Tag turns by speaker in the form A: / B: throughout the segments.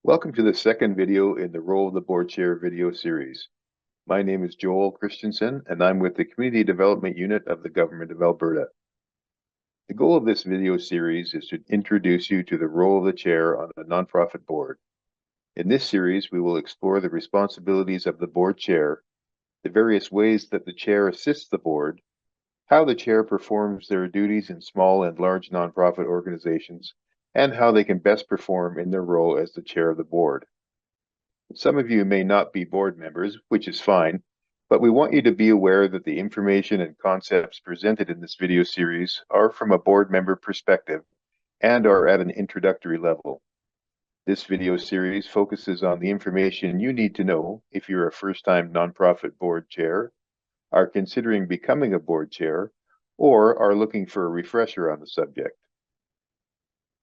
A: Welcome to the second video in the Role of the Board Chair video series. My name is Joel Christensen, and I'm with the Community Development Unit of the Government of Alberta. The goal of this video series is to introduce you to the role of the chair on a nonprofit board. In this series, we will explore the responsibilities of the board chair, the various ways that the chair assists the board, how the chair performs their duties in small and large nonprofit organizations, and how they can best perform in their role as the chair of the board. Some of you may not be board members, which is fine, but we want you to be aware that the information and concepts presented in this video series are from a board member perspective and are at an introductory level. This video series focuses on the information you need to know if you're a first-time nonprofit board chair, are considering becoming a board chair, or are looking for a refresher on the subject.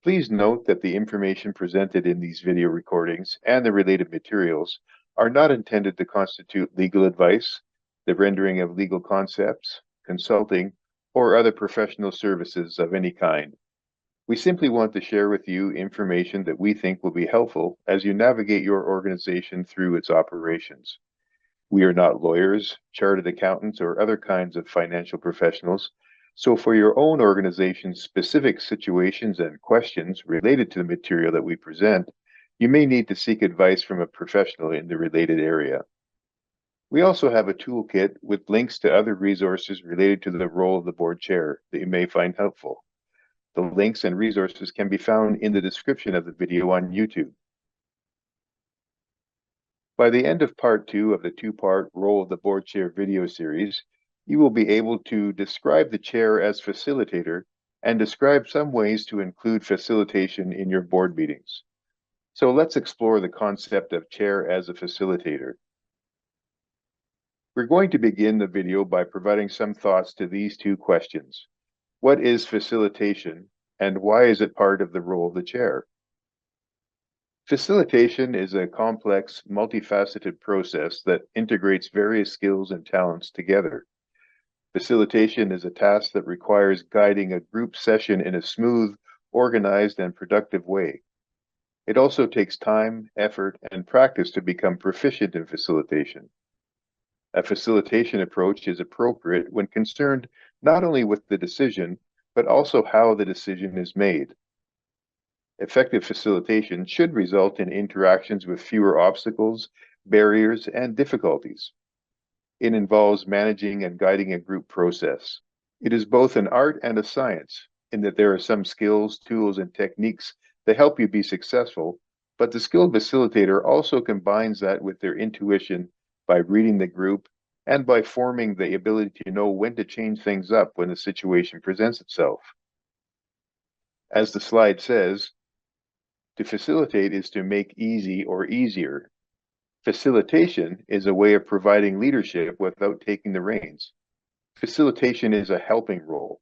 A: Please note that the information presented in these video recordings and the related materials are not intended to constitute legal advice, the rendering of legal concepts, consulting, or other professional services of any kind. We simply want to share with you information that we think will be helpful as you navigate your organization through its operations. We are not lawyers, chartered accountants, or other kinds of financial professionals. So for your own organization's specific situations and questions related to the material that we present, you may need to seek advice from a professional in the related area. We also have a toolkit with links to other resources related to the role of the board chair that you may find helpful. The links and resources can be found in the description of the video on YouTube. By the end of part 2 of the two-part Role of the Board Chair video series, you will be able to describe the chair as facilitator and describe some ways to include facilitation in your board meetings. So let's explore the concept of chair as a facilitator. We're going to begin the video by providing some thoughts to these two questions. What is facilitation, and why is it part of the role of the chair? Facilitation is a complex, multifaceted process that integrates various skills and talents together. Facilitation is a task that requires guiding a group session in a smooth, organized, and productive way. It also takes time, effort, and practice to become proficient in facilitation. A facilitation approach is appropriate when concerned not only with the decision, but also how the decision is made. Effective facilitation should result in interactions with fewer obstacles, barriers, and difficulties. It involves managing and guiding a group process. It is both an art and a science, in that there are some skills, tools, and techniques that help you be successful, but the skilled facilitator also combines that with their intuition by reading the group and by forming the ability to know when to change things up when the situation presents itself. As the slide says, to facilitate is to make easy or easier. Facilitation is a way of providing leadership without taking the reins. Facilitation is a helping role.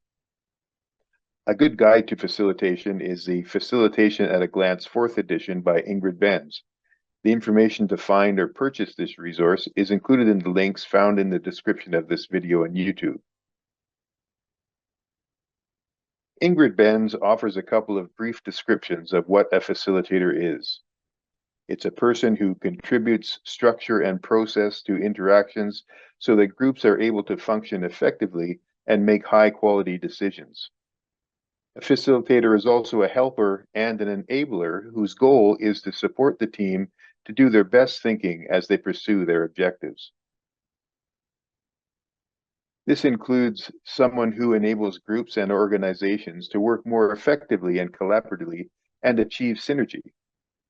A: A good guide to facilitation is the Facilitation at a Glance 4th edition by Ingrid Benz. The information to find or purchase this resource is included in the links found in the description of this video on YouTube. Ingrid Benz offers a couple of brief descriptions of what a facilitator is. It's a person who contributes structure and process to interactions so that groups are able to function effectively and make high-quality decisions. A facilitator is also a helper and an enabler whose goal is to support the team to do their best thinking as they pursue their objectives. This includes someone who enables groups and organizations to work more effectively and collaboratively and achieve synergy,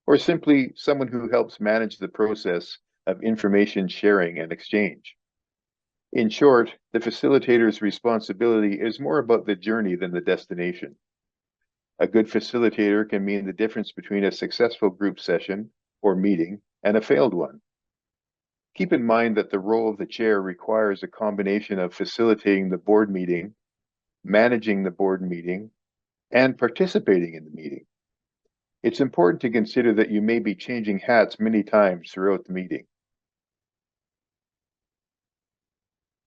A: or simply someone who helps manage the process of information sharing and exchange. In short, the facilitator's responsibility is more about the journey than the destination. A good facilitator can mean the difference between a successful group session or meeting and a failed one. Keep in mind that the role of the chair requires a combination of facilitating the board meeting, managing the board meeting, and participating in the meeting. It's important to consider that you may be changing hats many times throughout the meeting.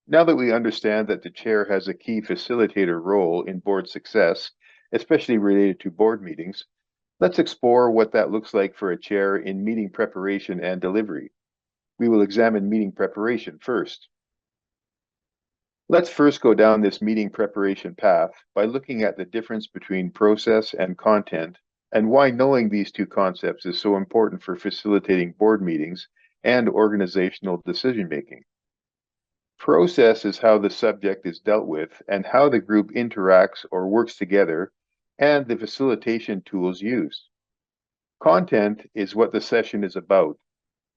A: Now that we understand that the chair has a key facilitator role in board success, especially related to board meetings, Let's explore what that looks like for a chair in meeting preparation and delivery. We will examine meeting preparation first. Let's first go down this meeting preparation path by looking at the difference between process and content and why knowing these two concepts is so important for facilitating board meetings and organizational decision-making. Process is how the subject is dealt with and how the group interacts or works together and the facilitation tools used. Content is what the session is about,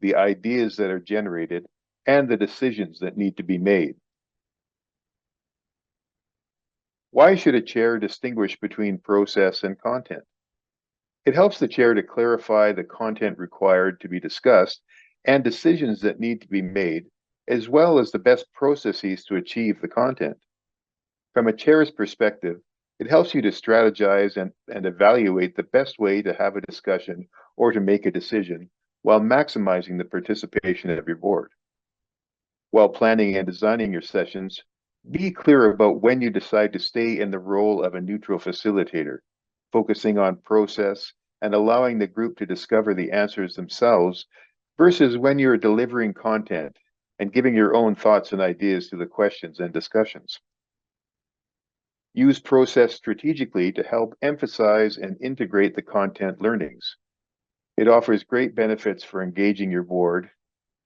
A: the ideas that are generated, and the decisions that need to be made. Why should a chair distinguish between process and content? It helps the chair to clarify the content required to be discussed and decisions that need to be made, as well as the best processes to achieve the content. From a chair's perspective, it helps you to strategize and evaluate the best way to have a discussion or to make a decision while maximizing the participation of your board. While planning and designing your sessions, be clear about when you decide to stay in the role of a neutral facilitator, focusing on process and allowing the group to discover the answers themselves, versus when you're delivering content and giving your own thoughts and ideas to the questions and discussions. Use process strategically to help emphasize and integrate the content learnings. It offers great benefits for engaging your board,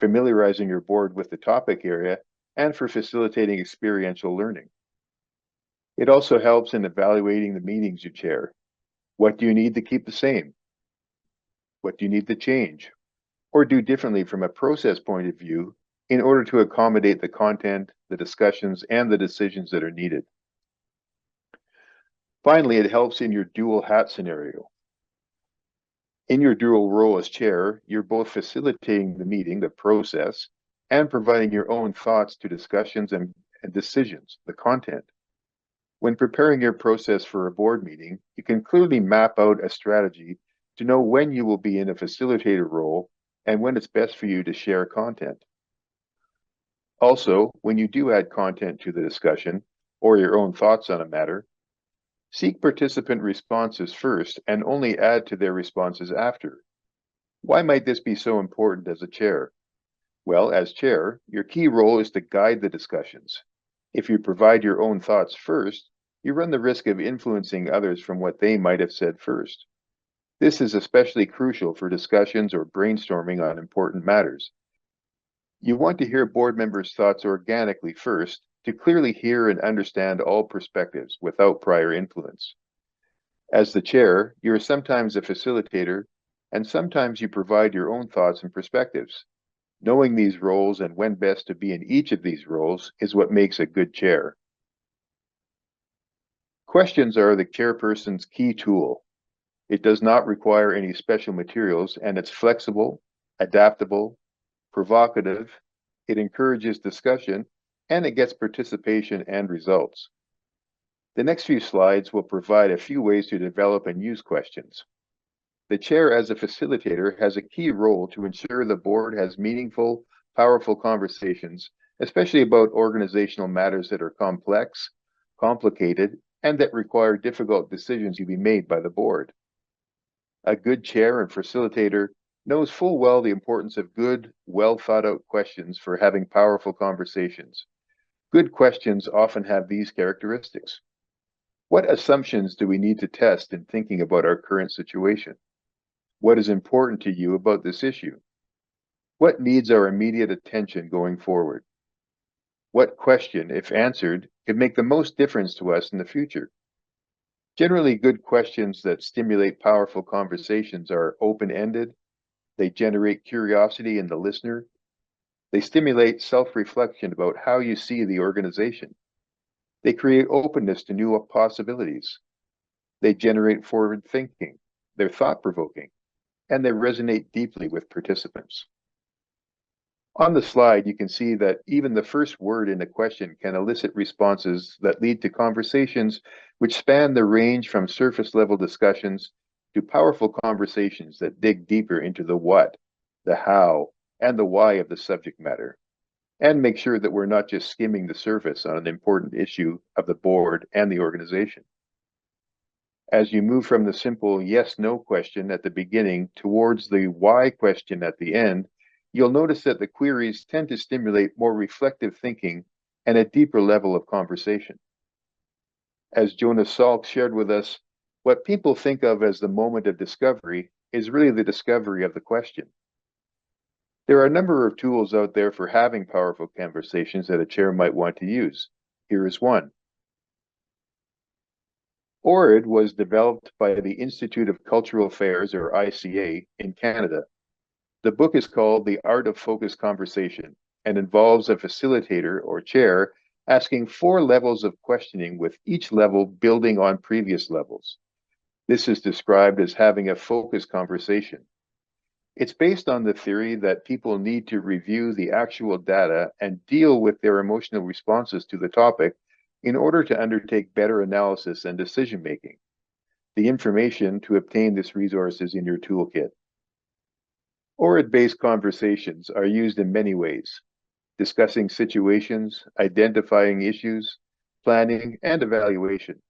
A: familiarizing your board with the topic area, and for facilitating experiential learning. It also helps in evaluating the meetings you chair. What do you need to keep the same? What do you need to change or do differently from a process point of view in order to accommodate the content, the discussions, and the decisions that are needed? Finally, it helps in your dual hat scenario. In your dual role as chair, you're both facilitating the meeting, the process, and providing your own thoughts to discussions and decisions, the content. When preparing your process for a board meeting, you can clearly map out a strategy to know when you will be in a facilitator role and when it's best for you to share content. Also, when you do add content to the discussion or your own thoughts on a matter, seek participant responses first and only add to their responses after. Why might this be so important as a chair? Well, as chair, your key role is to guide the discussions. If you provide your own thoughts first, you run the risk of influencing others from what they might have said first. This is especially crucial for discussions or brainstorming on important matters. You want to hear board members' thoughts organically first to clearly hear and understand all perspectives without prior influence. As the chair, you are sometimes a facilitator, and sometimes you provide your own thoughts and perspectives. Knowing these roles and when best to be in each of these roles is what makes a good chair. Questions are the chairperson's key tool. It does not require any special materials, and it's flexible, adaptable, provocative, it encourages discussion, and it gets participation and results. The next few slides will provide a few ways to develop and use questions. The chair as a facilitator has a key role to ensure the board has meaningful, powerful conversations, especially about organizational matters that are complex, complicated, and that require difficult decisions to be made by the board. A good chair and facilitator knows full well the importance of good, well thought out questions for having powerful conversations. Good questions often have these characteristics. What assumptions do we need to test in thinking about our current situation? What is important to you about this issue? What needs our immediate attention going forward? What question, if answered, could make the most difference to us in the future? Generally, good questions that stimulate powerful conversations are open-ended. They generate curiosity in the listener. They stimulate self-reflection about how you see the organization. They create openness to new possibilities. They generate forward thinking. They're thought-provoking, and they resonate deeply with participants. On the slide, you can see that even the first word in a question can elicit responses that lead to conversations which span the range from surface-level discussions to powerful conversations that dig deeper into the what, the how, and the why of the subject matter, and make sure that we're not just skimming the surface on an important issue of the board and the organization. As you move from the simple yes/no question at the beginning towards the why question at the end, you'll notice that the queries tend to stimulate more reflective thinking and a deeper level of conversation. As Jonas Salk shared with us, what people think of as the moment of discovery is really the discovery of the question. There are a number of tools out there for having powerful conversations that a chair might want to use. Here is one. ORID was developed by the Institute of Cultural Affairs, or ICA, in Canada. The book is called The Art of Focused Conversation and involves a facilitator, or chair, asking 4 levels of questioning, with each level building on previous levels. This is described as having a focused conversation. It's based on the theory that people need to review the actual data and deal with their emotional responses to the topic in order to undertake better analysis and decision-making. The information to obtain this resource is in your toolkit. ORID-based conversations are used in many ways: discussing situations, identifying issues, planning, and evaluation.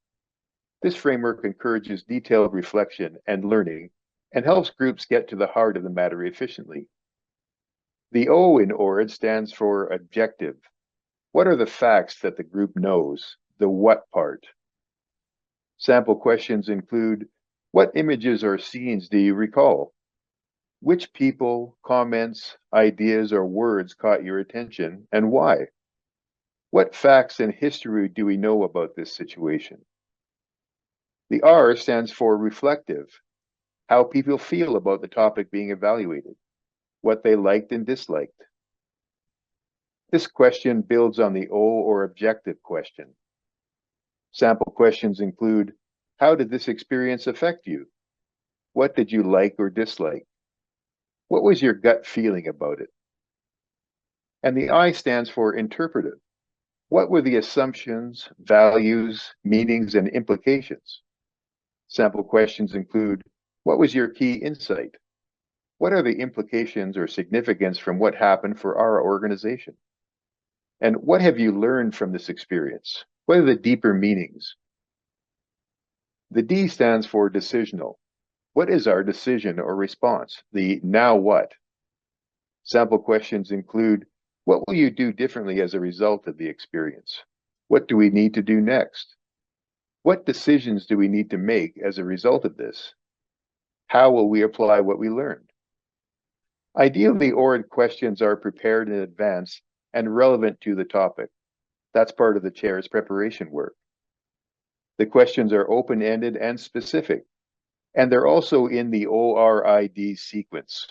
A: This framework encourages detailed reflection and learning and helps groups get to the heart of the matter efficiently. The O in ORID stands for objective. What are the facts that the group knows? The what part. Sample questions include: what images or scenes do you recall? Which people, comments, ideas, or words caught your attention, and why? What facts and history do we know about this situation? The R stands for reflective. How people feel about the topic being evaluated, what they liked and disliked. This question builds on the O, or objective, question. Sample questions include: how did this experience affect you? What did you like or dislike? What was your gut feeling about it? And the I stands for interpretive. What were the assumptions, values, meanings, and implications? Sample questions include: what was your key insight? What are the implications or significance from what happened for our organization? And what have you learned from this experience? What are the deeper meanings? The D stands for decisional. What is our decision or response? The now what? Sample questions include: what will you do differently as a result of the experience? What do we need to do next? What decisions do we need to make as a result of this? How will we apply what we learned? Ideally, ORID questions are prepared in advance and relevant to the topic. That's part of the chair's preparation work. The questions are open-ended and specific, and they're also in the ORID sequence.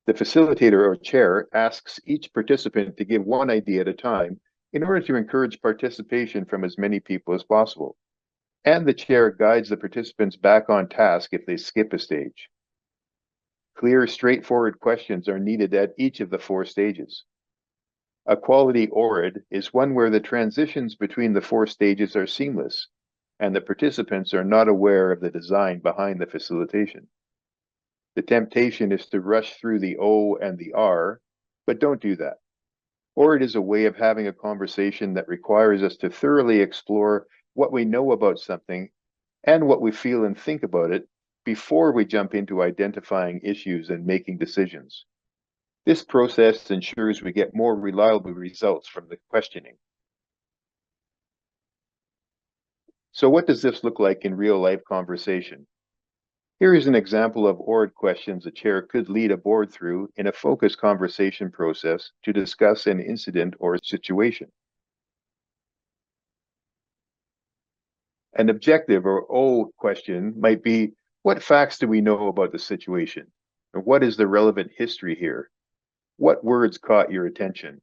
A: The facilitator, or chair, asks each participant to give one idea at a time in order to encourage participation from as many people as possible. And the chair guides the participants back on task if they skip a stage. Clear, straightforward questions are needed at each of the 4 stages. A quality ORID is one where the transitions between the 4 stages are seamless, and the participants are not aware of the design behind the facilitation. The temptation is to rush through the O and the R, but don't do that. ORID is a way of having a conversation that requires us to thoroughly explore what we know about something and what we feel and think about it before we jump into identifying issues and making decisions. This process ensures we get more reliable results from the questioning. So what does this look like in real-life conversation? Here is an example of ORID questions a chair could lead a board through in a focused conversation process to discuss an incident or situation. An objective, or O, question might be: what facts do we know about the situation? Or what is the relevant history here? What words caught your attention?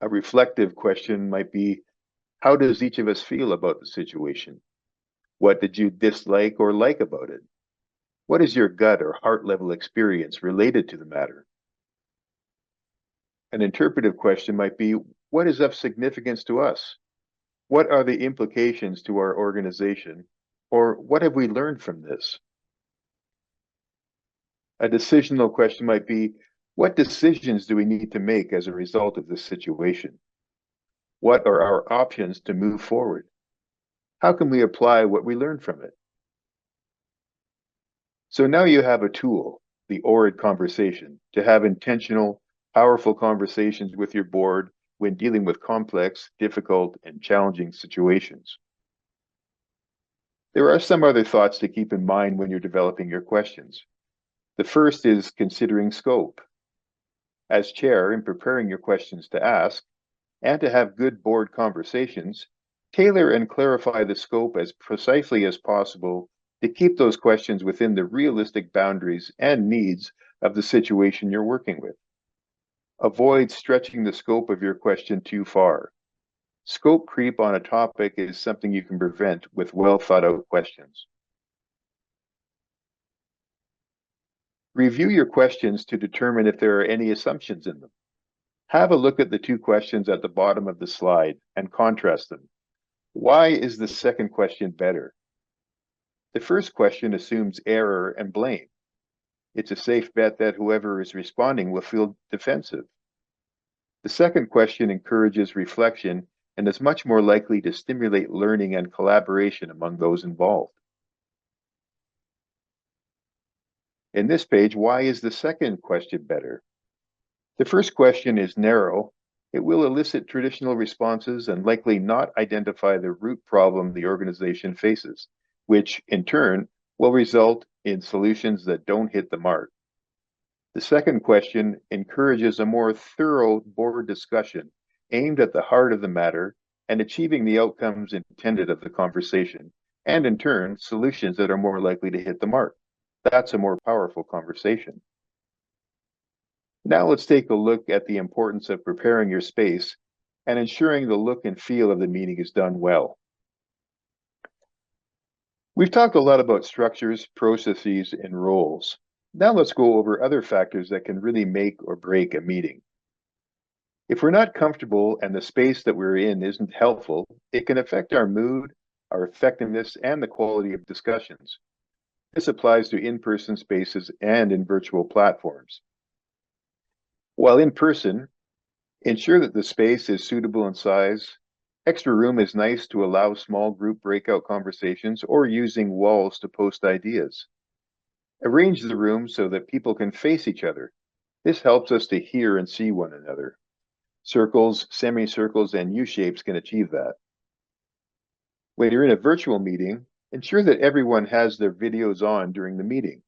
A: A reflective question might be: how does each of us feel about the situation? What did you dislike or like about it? What is your gut or heart level experience related to the matter? An interpretive question might be: what is of significance to us? What are the implications to our organization? Or what have we learned from this? A decisional question might be: what decisions do we need to make as a result of this situation? What are our options to move forward? How can we apply what we learned from it? So now you have a tool, the ORID conversation, to have intentional, powerful conversations with your board when dealing with complex, difficult, and challenging situations. There are some other thoughts to keep in mind when you're developing your questions. The first is considering scope. As chair, in preparing your questions to ask, and to have good board conversations, tailor and clarify the scope as precisely as possible to keep those questions within the realistic boundaries and needs of the situation you're working with. Avoid stretching the scope of your question too far. Scope creep on a topic is something you can prevent with well thought out questions. Review your questions to determine if there are any assumptions in them. Have a look at the two questions at the bottom of the slide and contrast them. Why is the second question better? The first question assumes error and blame. It's a safe bet that whoever is responding will feel defensive. The second question encourages reflection and is much more likely to stimulate learning and collaboration among those involved. In this page, why is the second question better? The first question is narrow. It will elicit traditional responses and likely not identify the root problem the organization faces, which in turn will result in solutions that don't hit the mark. The second question encourages a more thorough board discussion aimed at the heart of the matter and achieving the outcomes intended of the conversation, and in turn, solutions that are more likely to hit the mark. That's a more powerful conversation. Now let's take a look at the importance of preparing your space and ensuring the look and feel of the meeting is done well. We've talked a lot about structures, processes, and roles. Now let's go over other factors that can really make or break a meeting. If we're not comfortable and the space that we're in isn't helpful, it can affect our mood, our effectiveness, and the quality of discussions. This applies to in-person spaces and in virtual platforms. While in person, ensure that the space is suitable in size. Extra room is nice to allow small group breakout conversations or using walls to post ideas. Arrange the room so that people can face each other. This helps us to hear and see one another. Circles, semicircles, and U-shapes can achieve that. When you're in a virtual meeting, ensure that everyone has their videos on during the meeting.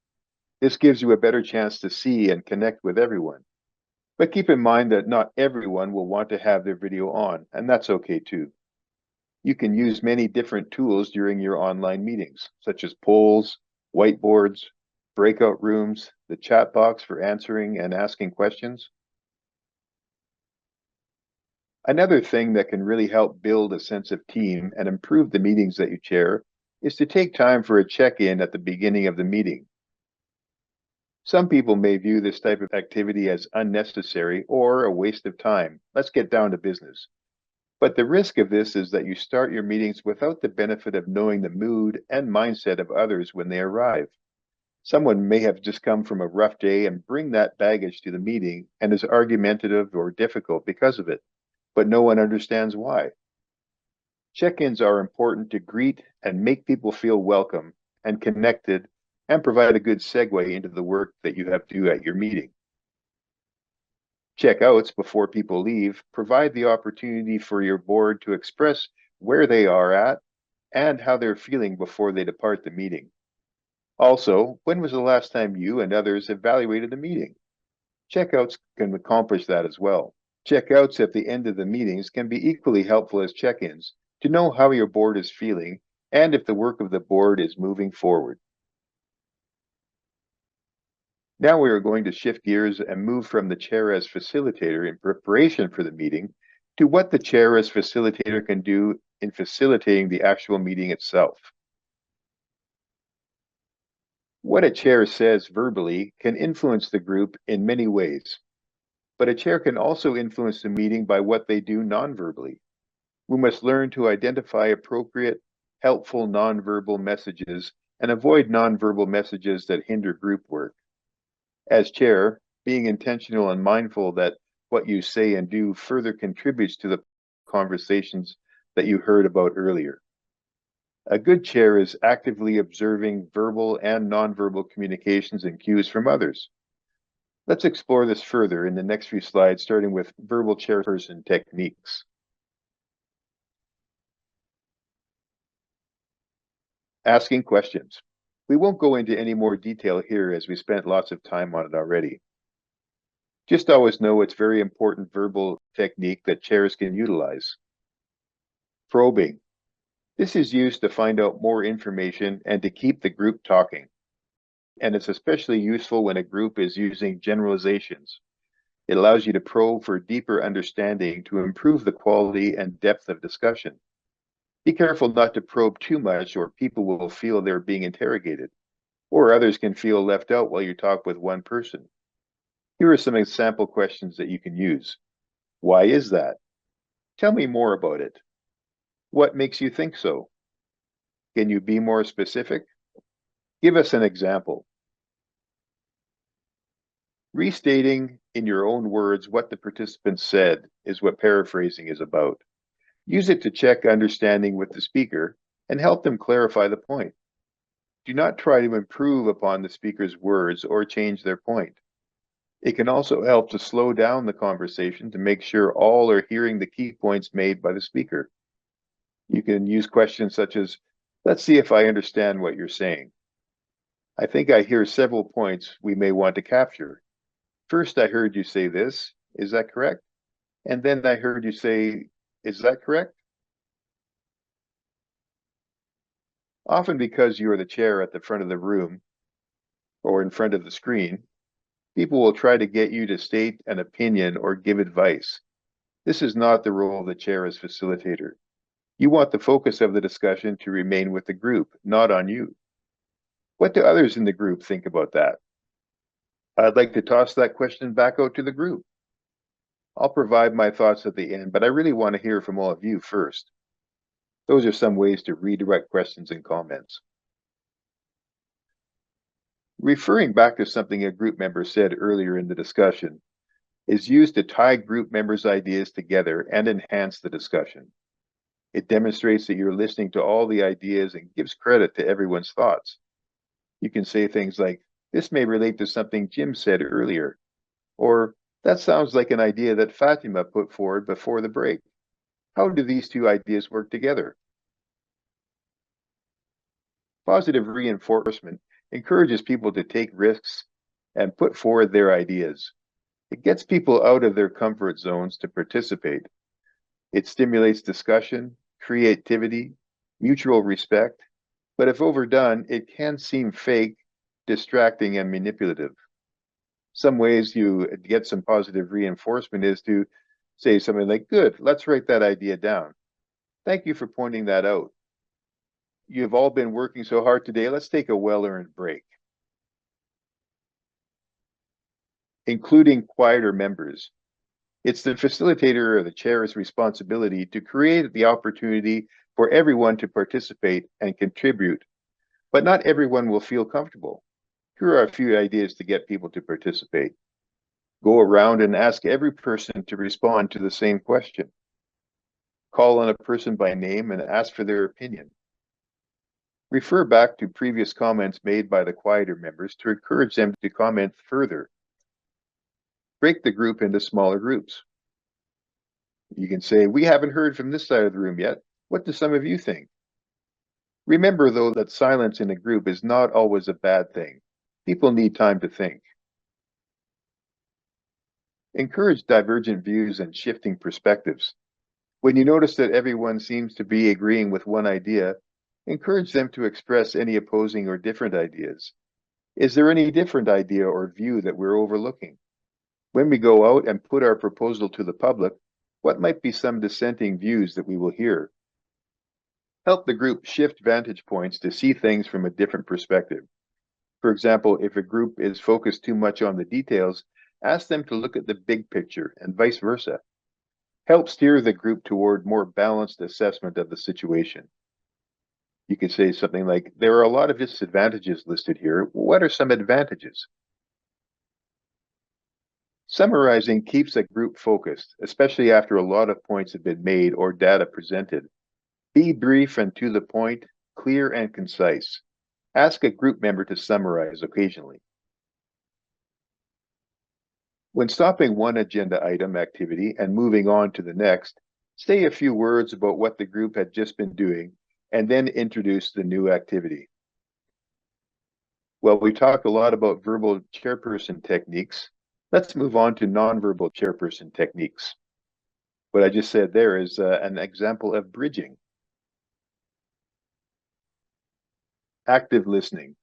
A: This gives you a better chance to see and connect with everyone. But keep in mind that not everyone will want to have their video on, and that's okay too. You can use many different tools during your online meetings, such as polls, whiteboards, breakout rooms, the chat box for answering and asking questions. Another thing that can really help build a sense of team and improve the meetings that you chair is to take time for a check-in at the beginning of the meeting. Some people may view this type of activity as unnecessary or a waste of time. Let's get down to business. But the risk of this is that you start your meetings without the benefit of knowing the mood and mindset of others when they arrive. Someone may have just come from a rough day and bring that baggage to the meeting and is argumentative or difficult because of it, but no one understands why. Check-ins are important to greet and make people feel welcome and connected and provide a good segue into the work that you have to do at your meeting. Check-outs before people leave provide the opportunity for your board to express where they are at and how they're feeling before they depart the meeting. Also, when was the last time you and others evaluated a meeting? Check-outs can accomplish that as well. Check-outs at the end of the meetings can be equally helpful as check-ins to know how your board is feeling and if the work of the board is moving forward. Now we are going to shift gears and move from the chair as facilitator in preparation for the meeting to what the chair as facilitator can do in facilitating the actual meeting itself. What a chair says verbally can influence the group in many ways, but a chair can also influence the meeting by what they do non-verbally. We must learn to identify appropriate, helpful non-verbal messages and avoid non-verbal messages that hinder group work. As chair, being intentional and mindful that what you say and do further contributes to the conversations that you heard about earlier. A good chair is actively observing verbal and nonverbal communications and cues from others. Let's explore this further in the next few slides, starting with verbal chairperson techniques. Asking questions. We won't go into any more detail here as we spent lots of time on it already. Just always know it's very important verbal technique that chairs can utilize. Probing. This is used to find out more information and to keep the group talking. And it's especially useful when a group is using generalizations. It allows you to probe for deeper understanding to improve the quality and depth of discussion. Be careful not to probe too much, or people will feel they're being interrogated, or others can feel left out while you talk with one person. Here are some example questions that you can use. Why is that? Tell me more about it. What makes you think so? Can you be more specific? Give us an example. Restating in your own words what the participants said is what paraphrasing is about. Use it to check understanding with the speaker and help them clarify the point. Do not try to improve upon the speaker's words or change their point. It can also help to slow down the conversation to make sure all are hearing the key points made by the speaker. You can use questions such as, let's see if I understand what you're saying. I think I hear several points we may want to capture. First, I heard you say this. Is that correct? And then I heard you say, is that correct? Often because you are the chair at the front of the room or in front of the screen, people will try to get you to state an opinion or give advice. This is not the role of the chair as facilitator. You want the focus of the discussion to remain with the group, not on you. What do others in the group think about that? I'd like to toss that question back out to the group. I'll provide my thoughts at the end, but I really want to hear from all of you first. Those are some ways to redirect questions and comments. Referring back to something a group member said earlier in the discussion is used to tie group members' ideas together and enhance the discussion. It demonstrates that you're listening to all the ideas and gives credit to everyone's thoughts. You can say things like, this may relate to something Jim said earlier, or that sounds like an idea that Fatima put forward before the break. How do these two ideas work together? Positive reinforcement encourages people to take risks and put forward their ideas. It gets people out of their comfort zones to participate. It stimulates discussion, creativity, mutual respect, but if overdone, it can seem fake, distracting, and manipulative. Some ways you get some positive reinforcement is to say something like, good, let's write that idea down. Thank you for pointing that out. You've all been working so hard today, let's take a well-earned break. Including quieter members. It's the facilitator or the chair's responsibility to create the opportunity for everyone to participate and contribute, but not everyone will feel comfortable. Here are a few ideas to get people to participate. Go around and ask every person to respond to the same question. Call on a person by name and ask for their opinion. Refer back to previous comments made by the quieter members to encourage them to comment further. Break the group into smaller groups. You can say, we haven't heard from this side of the room yet. What do some of you think? Remember, though, that silence in a group is not always a bad thing. People need time to think. Encourage divergent views and shifting perspectives. When you notice that everyone seems to be agreeing with one idea, encourage them to express any opposing or different ideas. Is there any different idea or view that we're overlooking? When we go out and put our proposal to the public, what might be some dissenting views that we will hear? Help the group shift vantage points to see things from a different perspective. For example, if a group is focused too much on the details, ask them to look at the big picture and vice versa. Help steer the group toward more balanced assessment of the situation. You could say something like, there are a lot of disadvantages listed here. What are some advantages? Summarizing keeps a group focused, especially after a lot of points have been made or data presented. Be brief and to the point. clear and concise. Ask a group member to summarize occasionally. When stopping one agenda item activity and moving on to the next, say a few words about what the group had just been doing and then introduce the new activity. Well, we talked a lot about verbal chairperson techniques. Let's move on to nonverbal chairperson techniques. What I just said there is an example of bridging. Active listening.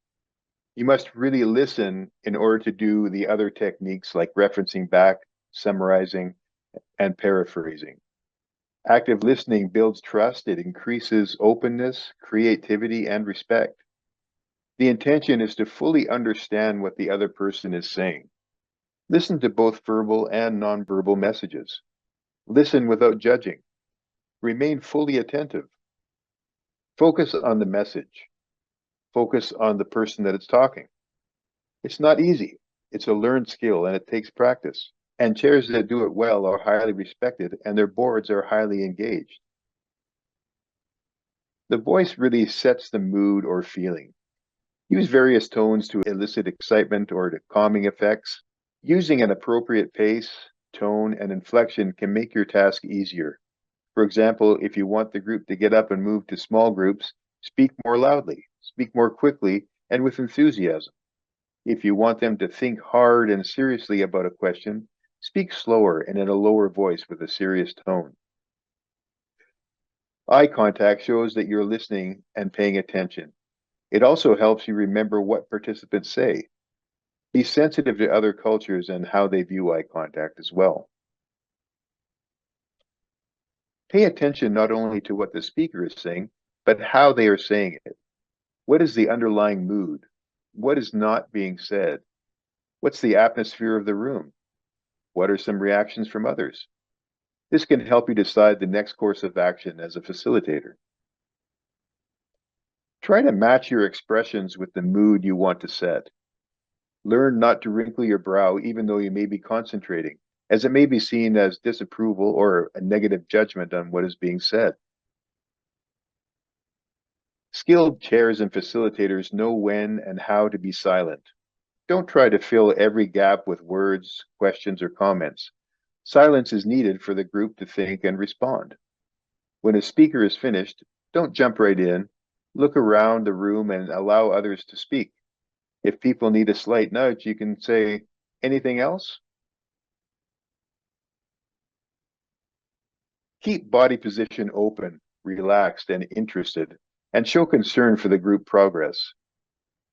A: You must really listen in order to do the other techniques like referencing back, summarizing, and paraphrasing. Active listening builds trust. It increases openness, creativity, and respect. The intention is to fully understand what the other person is saying. Listen to both verbal and nonverbal messages. Listen without judging. Remain fully attentive. Focus on the message. Focus on the person that is talking. It's not easy. It's a learned skill and it takes practice. And chairs that do it well are highly respected and their boards are highly engaged. The voice really sets the mood or feeling. Use various tones to elicit excitement or to calming effects. Using an appropriate pace, tone, and inflection can make your task easier. For example, if you want the group to get up and move to small groups, speak more loudly, speak more quickly, and with enthusiasm. If you want them to think hard and seriously about a question, speak slower and in a lower voice with a serious tone. Eye contact shows that you're listening and paying attention. It also helps you remember what participants say. Be sensitive to other cultures and how they view eye contact as well. Pay attention not only to what the speaker is saying, but how they are saying it. What is the underlying mood? What is not being said? What's the atmosphere of the room? What are some reactions from others? This can help you decide the next course of action as a facilitator. Try to match your expressions with the mood you want to set. Learn not to wrinkle your brow even though you may be concentrating, as it may be seen as disapproval or a negative judgment on what is being said. Skilled chairs and facilitators know when and how to be silent. Don't try to fill every gap with words, questions, or comments. Silence is needed for the group to think and respond. When a speaker is finished, don't jump right in. Look around the room and allow others to speak. If people need a slight nudge, you can say, "Anything else?" Keep body position open, relaxed, and interested, and show concern for the group progress.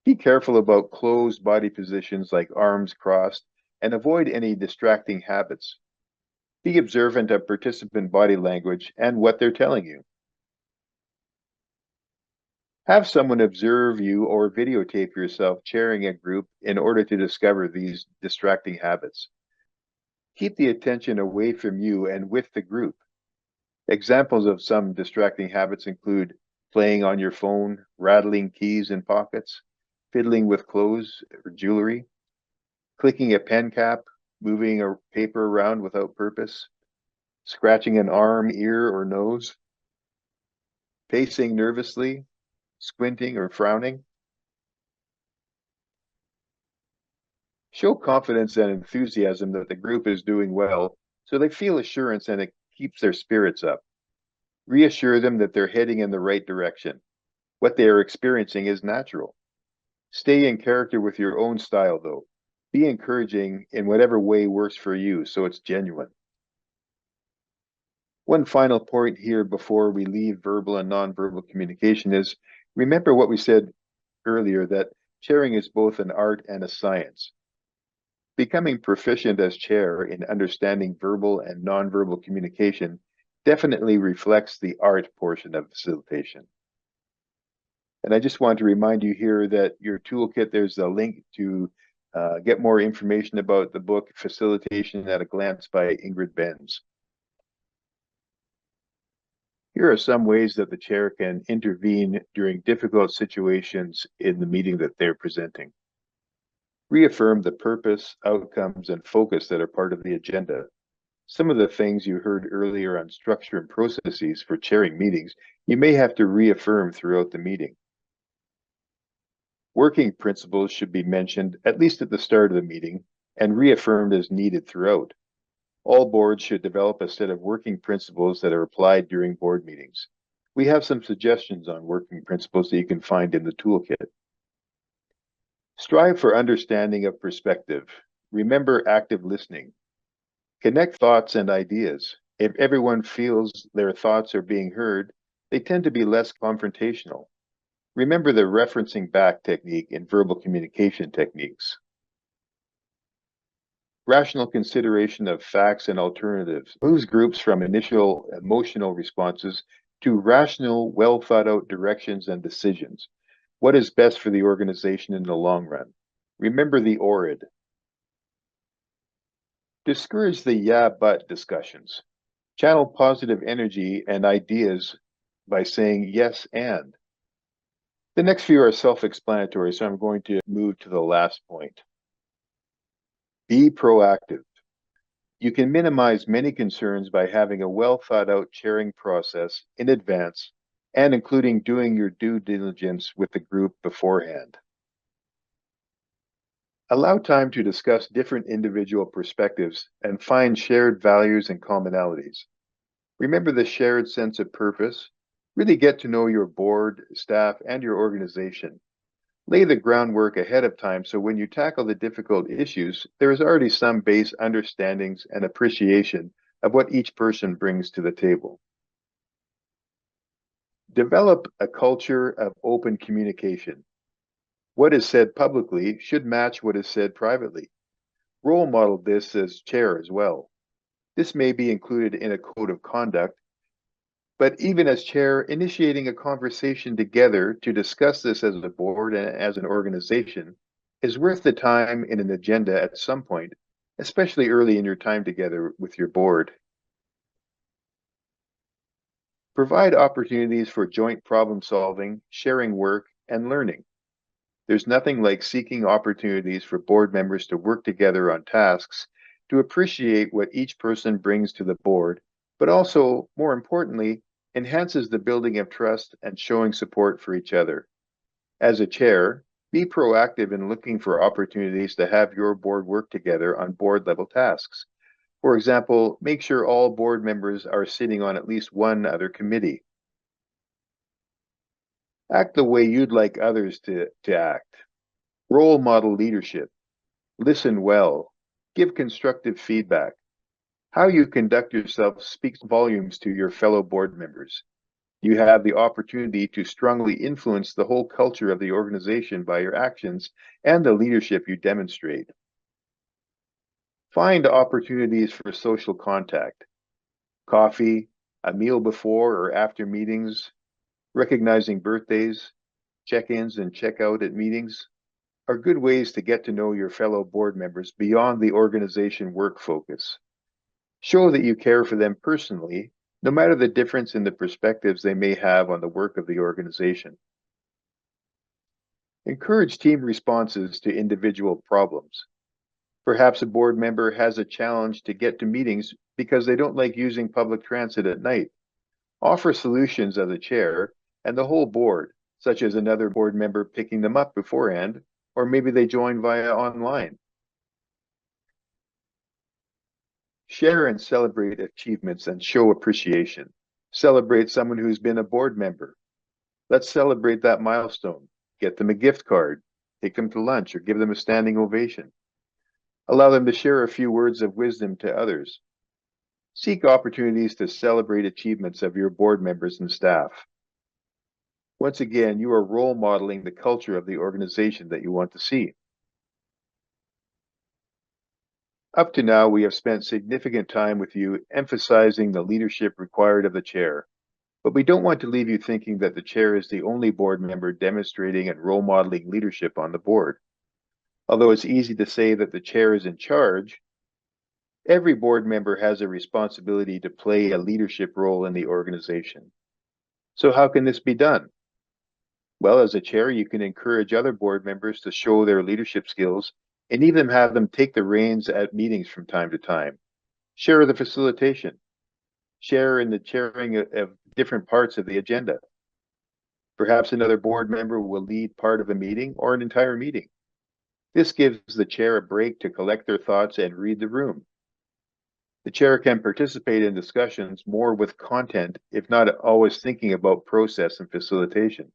A: Be careful about closed body positions like arms crossed, and avoid any distracting habits. Be observant of participant body language and what they're telling you. Have someone observe you or videotape yourself chairing a group in order to discover these distracting habits. Keep the attention away from you and with the group. Examples of some distracting habits include playing on your phone, rattling keys in pockets, fiddling with clothes or jewelry, clicking a pen cap, moving a paper around without purpose, scratching an arm, ear, or nose, pacing nervously, squinting or frowning. Show confidence and enthusiasm that the group is doing well so they feel assurance and it keeps their spirits up. Reassure them that they're heading in the right direction. What they are experiencing is natural. Stay in character with your own style, though. Be encouraging in whatever way works for you so it's genuine. One final point here before we leave verbal and nonverbal communication is remember what we said earlier, that chairing is both an art and a science. Becoming proficient as chair in understanding verbal and nonverbal communication definitely reflects the art portion of facilitation. And I just want to remind you here that your toolkit, there's a link to get more information about the book Facilitation at a Glance by Ingrid Benz. Here are some ways that the chair can intervene during difficult situations in the meeting that they're presenting. Reaffirm the purpose, outcomes, and focus that are part of the agenda. Some of the things you heard earlier on structure and processes for chairing meetings, you may have to reaffirm throughout the meeting. Working principles should be mentioned at least at the start of the meeting and reaffirmed as needed throughout. All boards should develop a set of working principles that are applied during board meetings. We have some suggestions on working principles that you can find in the toolkit. Strive for understanding of perspective. Remember active listening. Connect thoughts and ideas. If everyone feels their thoughts are being heard, they tend to be less confrontational. Remember the referencing back technique in verbal communication techniques. Rational consideration of facts and alternatives moves groups from initial emotional responses to rational, well thought out directions and decisions. What is best for the organization in the long run? Remember the ORID. Discourage the yeah, but discussions. Channel positive energy and ideas by saying yes and. The next few are self-explanatory, so I'm going to move to the last point. Be proactive. You can minimize many concerns by having a well thought out chairing process in advance and including doing your due diligence with the group beforehand. Allow time to discuss different individual perspectives and find shared values and commonalities. Remember the shared sense of purpose. Really get to know your board, staff, and your organization. Lay the groundwork ahead of time so when you tackle the difficult issues, there is already some base understandings and appreciation of what each person brings to the table. Develop a culture of open communication. What is said publicly should match what is said privately. Role model this as chair as well. This may be included in a code of conduct, but even as chair, initiating a conversation together to discuss this as a board and as an organization is worth the time in an agenda at some point, especially early in your time together with your board. Provide opportunities for joint problem solving, sharing work, and learning. There's nothing like seeking opportunities for board members to work together on tasks to appreciate what each person brings to the board, but also, more importantly, enhances the building of trust and showing support for each other. As a chair, be proactive in looking for opportunities to have your board work together on board level tasks. For example, make sure all board members are sitting on at least one other committee. Act the way you'd like others to act. Role model leadership. Listen well. Give constructive feedback. How you conduct yourself speaks volumes to your fellow board members. You have the opportunity to strongly influence the whole culture of the organization by your actions and the leadership you demonstrate. Find opportunities for social contact. Coffee, a meal before or after meetings, recognizing birthdays, check-ins and check-out at meetings are good ways to get to know your fellow board members beyond the organization work focus. Show that you care for them personally, no matter the difference in the perspectives they may have on the work of the organization. Encourage team responses to individual problems. Perhaps a board member has a challenge to get to meetings because they don't like using public transit at night. Offer solutions as a chair and the whole board, such as another board member picking them up beforehand, or maybe they join via online. Share and celebrate achievements and show appreciation. Celebrate someone who's been a board member. Let's celebrate that milestone. Get them a gift card, take them to lunch, or give them a standing ovation. Allow them to share a few words of wisdom to others. Seek opportunities to celebrate achievements of your board members and staff. Once again, you are role modeling the culture of the organization that you want to see. Up to now, we have spent significant time with you emphasizing the leadership required of the chair, but we don't want to leave you thinking that the chair is the only board member demonstrating and role modeling leadership on the board. Although it's easy to say that the chair is in charge, every board member has a responsibility to play a leadership role in the organization. So how can this be done? Well, as a chair, you can encourage other board members to show their leadership skills and even have them take the reins at meetings from time to time. Share the facilitation. Share in the chairing of different parts of the agenda. Perhaps another board member will lead part of a meeting or an entire meeting. This gives the chair a break to collect their thoughts and read the room. The chair can participate in discussions more with content, if not always thinking about process and facilitation.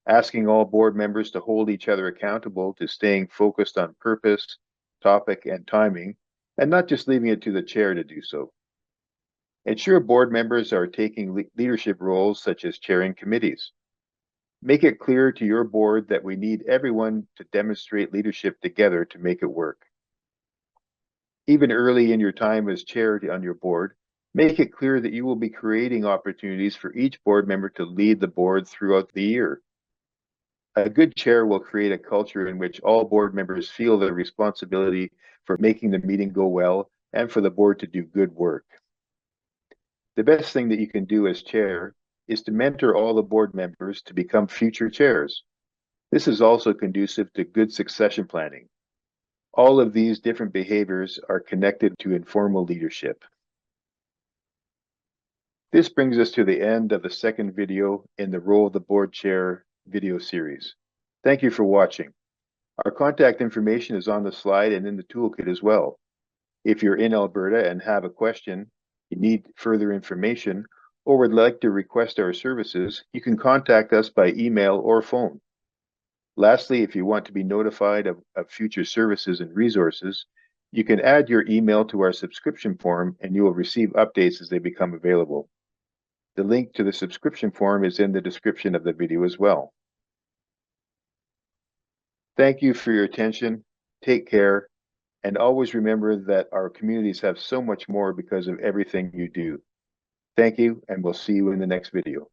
A: Asking all board members to hold each other accountable to staying focused on purpose, topic, and timing, and not just leaving it to the chair to do so. Ensure board members are taking leadership roles such as chairing committees. Make it clear to your board that we need everyone to demonstrate leadership together to make it work. Even early in your time as chair on your board, make it clear that you will be creating opportunities for each board member to lead the board throughout the year. A good chair will create a culture in which all board members feel the responsibility for making the meeting go well and for the board to do good work. The best thing that you can do as chair is to mentor all the board members to become future chairs. This is also conducive to good succession planning. All of these different behaviors are connected to informal leadership. This brings us to the end of the second video in the Role of the Board Chair video series. Thank you for watching. Our contact information is on the slide and in the toolkit as well. If you're in Alberta and have a question, you need further information, or would like to request our services, you can contact us by email or phone. Lastly, if you want to be notified of future services and resources, you can add your email to our subscription form and you will receive updates as they become available. The link to the subscription form is in the description of the video as well. Thank you for your attention. Take care. And always remember that our communities have so much more because of everything you do. Thank you, and we'll see you in the next video.